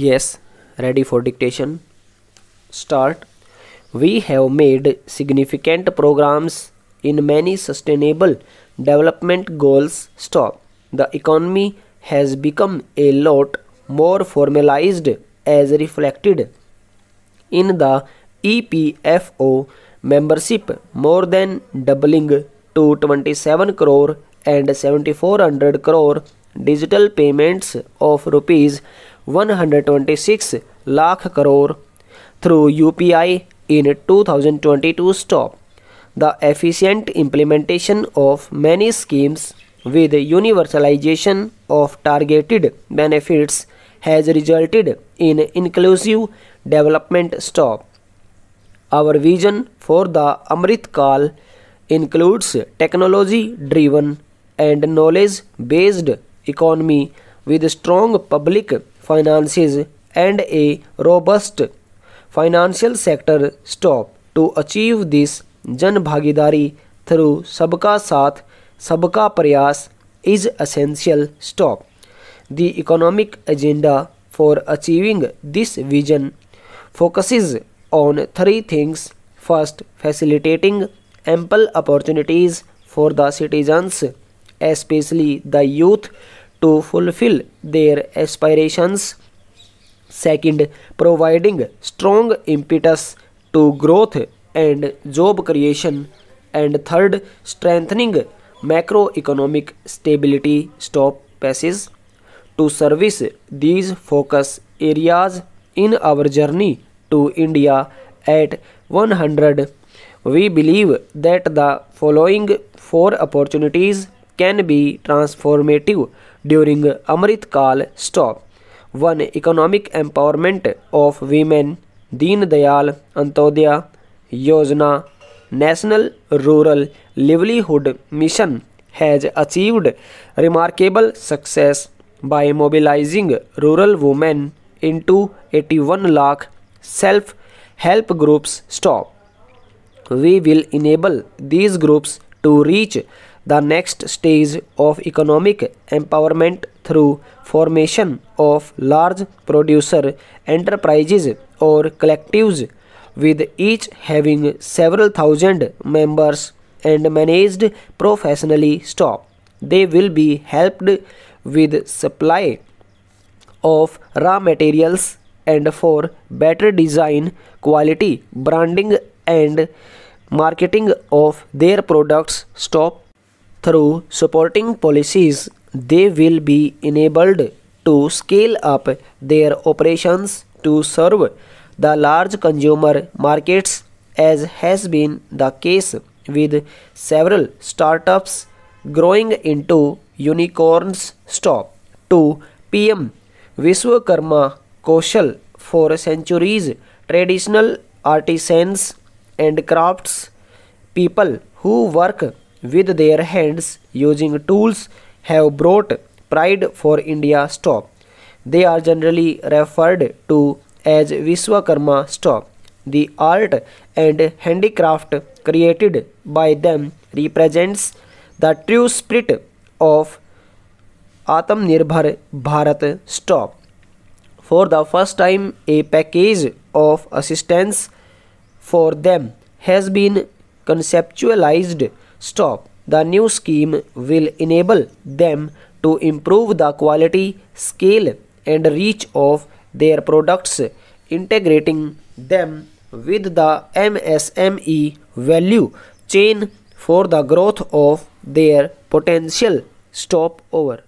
Yes, ready for dictation. Start. We have made significant programs in many sustainable development goals. Stop. The economy has become a lot more formalized as reflected in the EPFO membership, more than doubling to 27 crore and 7400 crore digital payments of rupees 126 lakh crore through UPI in 2022. Stop. The efficient implementation of many schemes with universalization of targeted benefits has resulted in inclusive development. Stop. Our vision for the Amrit Kal includes technology driven and knowledge based economy with strong public finances and a robust financial sector. Stop. To achieve this, Jan Bhagidari through Sabka Saath Sabka Prayas is essential. Stop. The economic agenda for achieving this vision focuses on three things. First, facilitating ample opportunities for the citizens, especially the youth, to fulfill their aspirations. Second, providing strong impetus to growth and job creation. And third, strengthening macroeconomic stability. Stop. Passes. To service these focus areas in our journey to India at 100, we believe that the following four opportunities can be transformative during Amrit Kal. Stop. 1. Economic empowerment of women. Deen Dayal Antyodaya Yojana National Rural Livelihood Mission has achieved remarkable success by mobilizing rural women into 81 lakh self-help groups. Stop. We will enable these groups to reach the next stage of economic empowerment through formation of large producer enterprises or collectives with each having several thousand members and managed professionally. Stop. They will be helped with supply of raw materials and for better design, quality, branding and marketing of their products. Stop. Through supporting policies, they will be enabled to scale up their operations to serve the large consumer markets, as has been the case with several startups growing into unicorns. Stop. 2. PM Vishwakarma Kaushal. For centuries, traditional artisans and crafts people who work with their hands using tools have brought pride for India. Stop. They are generally referred to as Vishwakarma. Stop. The art and handicraft created by them represents the true spirit of Atmanirbhar Bharat. Stop. For the first time, a package of assistance for them has been conceptualized. Stop. The new scheme will enable them to improve the quality, scale and reach of their products, integrating them with the MSME value chain for the growth of their potential. Stop. Over.